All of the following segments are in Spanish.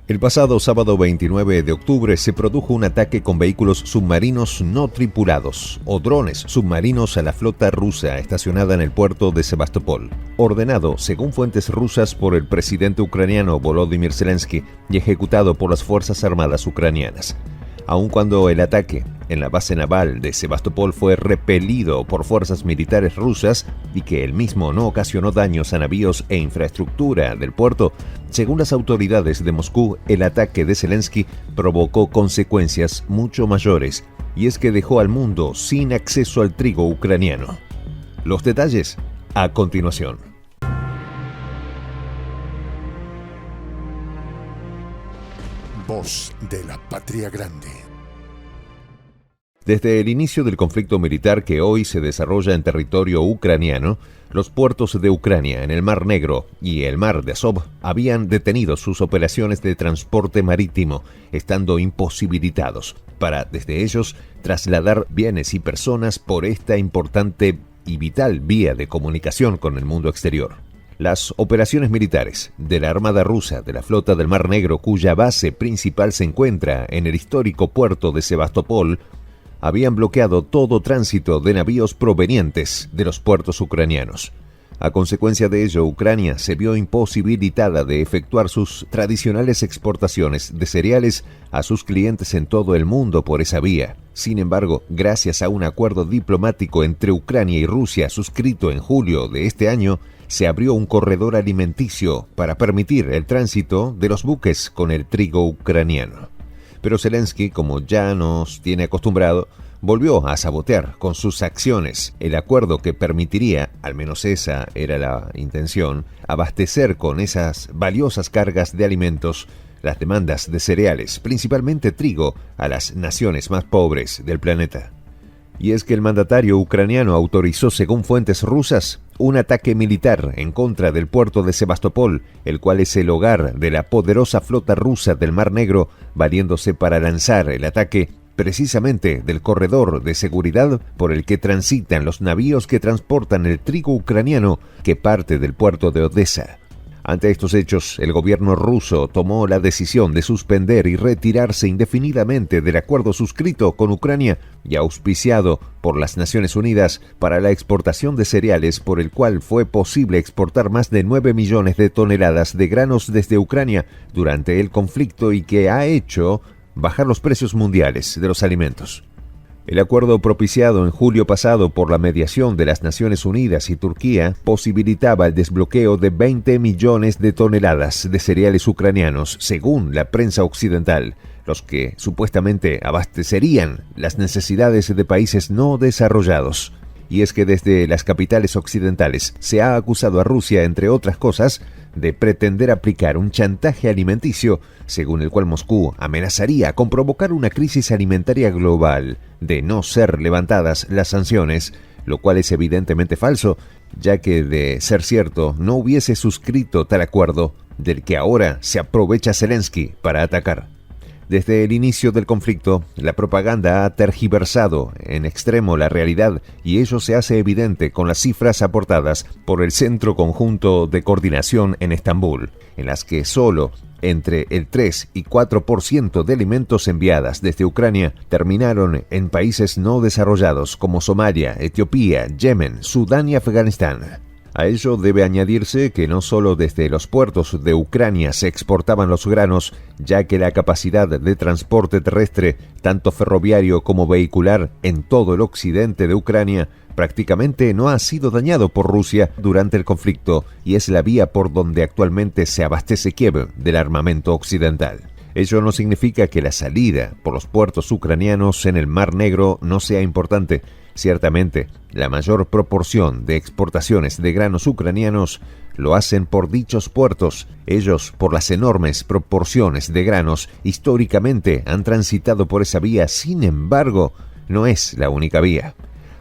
El pasado sábado 29 de octubre se produjo un ataque con vehículos submarinos no tripulados o drones submarinos a la flota rusa estacionada en el puerto de Sebastopol, ordenado, según fuentes rusas, por el presidente ucraniano Volodymyr Zelensky y ejecutado por las Fuerzas Armadas ucranianas. Aun cuando el ataque en la base naval de Sebastopol fue repelido por fuerzas militares rusas y que el mismo no ocasionó daños a navíos e infraestructura del puerto, según las autoridades de Moscú, el ataque de Zelensky provocó consecuencias mucho mayores, y es que dejó al mundo sin acceso al trigo ucraniano. Los detalles a continuación. Voz de la Patria Grande. Desde el inicio del conflicto militar que hoy se desarrolla en territorio ucraniano, los puertos de Ucrania en el Mar Negro y el Mar de Azov habían detenido sus operaciones de transporte marítimo, estando imposibilitados para, desde ellos, trasladar bienes y personas por esta importante y vital vía de comunicación con el mundo exterior. Las operaciones militares de la Armada Rusa de la Flota del Mar Negro, cuya base principal se encuentra en el histórico puerto de Sebastopol, habían bloqueado todo tránsito de navíos provenientes de los puertos ucranianos. A consecuencia de ello, Ucrania se vio imposibilitada de efectuar sus tradicionales exportaciones de cereales a sus clientes en todo el mundo por esa vía. Sin embargo, gracias a un acuerdo diplomático entre Ucrania y Rusia suscrito en julio de este año, se abrió un corredor alimenticio para permitir el tránsito de los buques con el trigo ucraniano. Pero Zelensky, como ya nos tiene acostumbrado, volvió a sabotear con sus acciones el acuerdo que permitiría, al menos esa era la intención, abastecer con esas valiosas cargas de alimentos las demandas de cereales, principalmente trigo, a las naciones más pobres del planeta. Y es que el mandatario ucraniano autorizó, según fuentes rusas, un ataque militar en contra del puerto de Sebastopol, el cual es el hogar de la poderosa flota rusa del Mar Negro, valiéndose para lanzar el ataque precisamente del corredor de seguridad por el que transitan los navíos que transportan el trigo ucraniano que parte del puerto de Odesa. Ante estos hechos, el gobierno ruso tomó la decisión de suspender y retirarse indefinidamente del acuerdo suscrito con Ucrania y auspiciado por las Naciones Unidas para la exportación de cereales, por el cual fue posible exportar más de 9 millones de toneladas de granos desde Ucrania durante el conflicto y que ha hecho bajar los precios mundiales de los alimentos. El acuerdo propiciado en julio pasado por la mediación de las Naciones Unidas y Turquía posibilitaba el desbloqueo de 20 millones de toneladas de cereales ucranianos, según la prensa occidental, los que supuestamente abastecerían las necesidades de países no desarrollados. Y es que desde las capitales occidentales se ha acusado a Rusia, entre otras cosas, de pretender aplicar un chantaje alimenticio, según el cual Moscú amenazaría con provocar una crisis alimentaria global de no ser levantadas las sanciones, lo cual es evidentemente falso, ya que de ser cierto no hubiese suscrito tal acuerdo, del que ahora se aprovecha Zelensky para atacar. Desde el inicio del conflicto, la propaganda ha tergiversado en extremo la realidad y ello se hace evidente con las cifras aportadas por el Centro Conjunto de Coordinación en Estambul, en las que solo entre el 3 y 4% de alimentos enviadas desde Ucrania terminaron en países no desarrollados como Somalia, Etiopía, Yemen, Sudán y Afganistán. A ello debe añadirse que no solo desde los puertos de Ucrania se exportaban los granos, ya que la capacidad de transporte terrestre, tanto ferroviario como vehicular, en todo el occidente de Ucrania, prácticamente no ha sido dañado por Rusia durante el conflicto y es la vía por donde actualmente se abastece Kiev del armamento occidental. Ello no significa que la salida por los puertos ucranianos en el Mar Negro no sea importante. Ciertamente, la mayor proporción de exportaciones de granos ucranianos lo hacen por dichos puertos. Ellos, por las enormes proporciones de granos, históricamente han transitado por esa vía. Sin embargo, no es la única vía.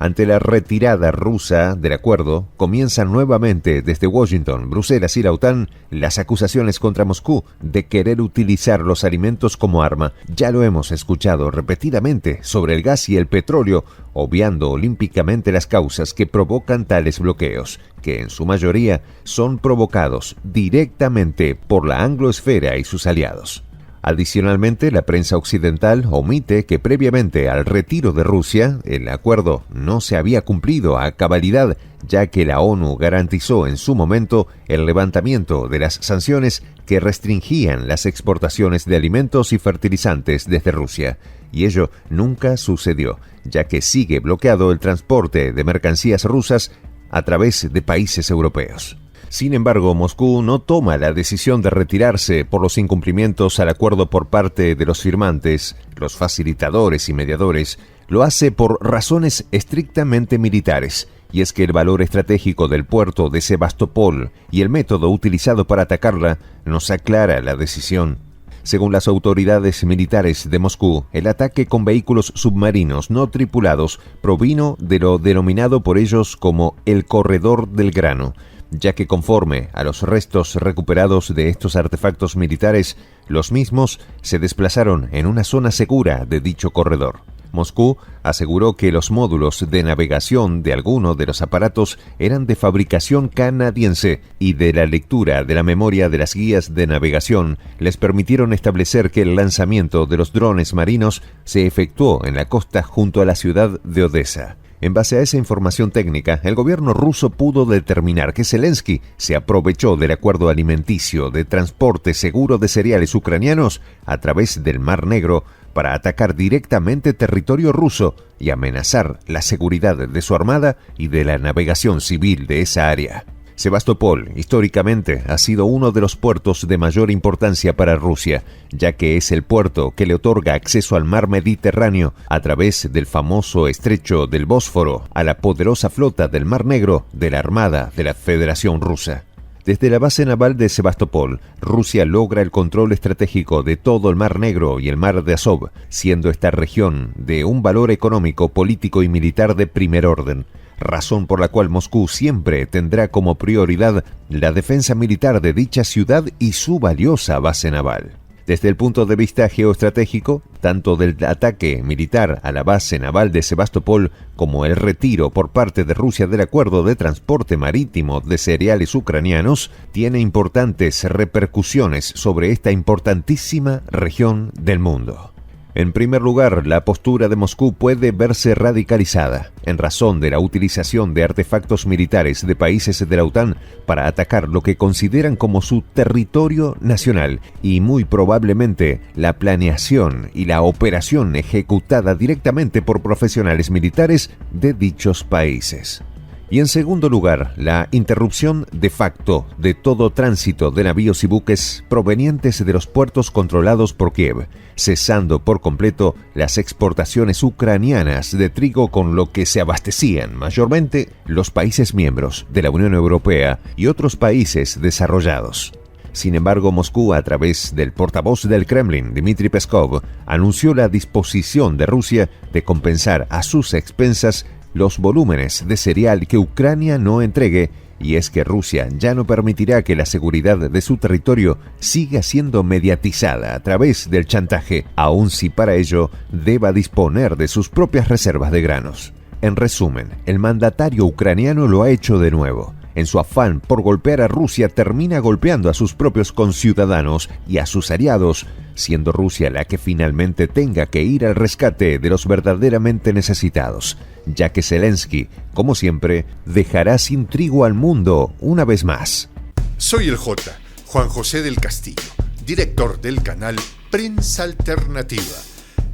Ante la retirada rusa del acuerdo, comienzan nuevamente desde Washington, Bruselas y la OTAN las acusaciones contra Moscú de querer utilizar los alimentos como arma. Ya lo hemos escuchado repetidamente sobre el gas y el petróleo, obviando olímpicamente las causas que provocan tales bloqueos, que en su mayoría son provocados directamente por la angloesfera y sus aliados. Adicionalmente, la prensa occidental omite que previamente al retiro de Rusia, el acuerdo no se había cumplido a cabalidad, ya que la ONU garantizó en su momento el levantamiento de las sanciones que restringían las exportaciones de alimentos y fertilizantes desde Rusia. Y ello nunca sucedió, ya que sigue bloqueado el transporte de mercancías rusas a través de países europeos. Sin embargo, Moscú no toma la decisión de retirarse por los incumplimientos al acuerdo por parte de los firmantes, los facilitadores y mediadores. Lo hace por razones estrictamente militares, y es que el valor estratégico del puerto de Sebastopol y el método utilizado para atacarla nos aclara la decisión. Según las autoridades militares de Moscú, el ataque con vehículos submarinos no tripulados provino de lo denominado por ellos como el corredor del grano, ya que conforme a los restos recuperados de estos artefactos militares, los mismos se desplazaron en una zona segura de dicho corredor. Moscú aseguró que los módulos de navegación de algunos de los aparatos eran de fabricación canadiense y de la lectura de la memoria de las guías de navegación les permitieron establecer que el lanzamiento de los drones marinos se efectuó en la costa junto a la ciudad de Odessa. En base a esa información técnica, el gobierno ruso pudo determinar que Zelensky se aprovechó del acuerdo alimenticio de transporte seguro de cereales ucranianos a través del Mar Negro para atacar directamente territorio ruso y amenazar la seguridad de su armada y de la navegación civil de esa área. Sebastopol, históricamente, ha sido uno de los puertos de mayor importancia para Rusia, ya que es el puerto que le otorga acceso al mar Mediterráneo a través del famoso estrecho del Bósforo a la poderosa flota del Mar Negro de la Armada de la Federación Rusa. Desde la base naval de Sebastopol, Rusia logra el control estratégico de todo el Mar Negro y el Mar de Azov, siendo esta región de un valor económico, político y militar de primer orden, razón por la cual Moscú siempre tendrá como prioridad la defensa militar de dicha ciudad y su valiosa base naval. Desde el punto de vista geoestratégico, tanto del ataque militar a la base naval de Sebastopol como el retiro por parte de Rusia del acuerdo de transporte marítimo de cereales ucranianos tiene importantes repercusiones sobre esta importantísima región del mundo. En primer lugar, la postura de Moscú puede verse radicalizada en razón de la utilización de artefactos militares de países de la OTAN para atacar lo que consideran como su territorio nacional y muy probablemente la planeación y la operación ejecutada directamente por profesionales militares de dichos países. Y en segundo lugar, la interrupción de facto de todo tránsito de navíos y buques provenientes de los puertos controlados por Kiev, cesando por completo las exportaciones ucranianas de trigo con lo que se abastecían mayormente los países miembros de la Unión Europea y otros países desarrollados. Sin embargo, Moscú, a través del portavoz del Kremlin, Dmitry Peskov, anunció la disposición de Rusia de compensar a sus expensas los volúmenes de cereal que Ucrania no entregue, y es que Rusia ya no permitirá que la seguridad de su territorio siga siendo mediatizada a través del chantaje, aun si para ello deba disponer de sus propias reservas de granos. En resumen, el mandatario ucraniano lo ha hecho de nuevo. En su afán por golpear a Rusia, termina golpeando a sus propios conciudadanos y a sus aliados, siendo Rusia la que finalmente tenga que ir al rescate de los verdaderamente necesitados, ya que Zelensky, como siempre, dejará sin trigo al mundo una vez más. Soy el Juan José del Castillo, director del canal Prensa Alternativa.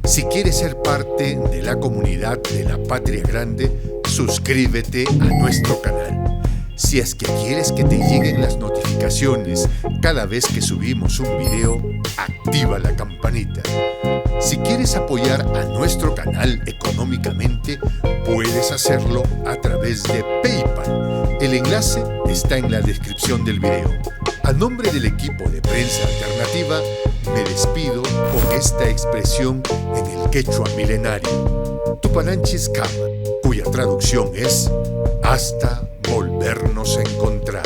Si quieres ser parte de la comunidad de la Patria Grande, suscríbete a nuestro canal. Si es que quieres que te lleguen las notificaciones cada vez que subimos un video, activa la campanita. Si quieres apoyar a nuestro canal económicamente, puedes hacerlo a través de PayPal. El enlace está en la descripción del video. A nombre del equipo de Prensa Alternativa, me despido con esta expresión en el quechua milenario, Tupananchis Kama, cuya traducción es hasta volvernos a encontrar.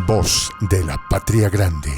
Voz de la Patria Grande.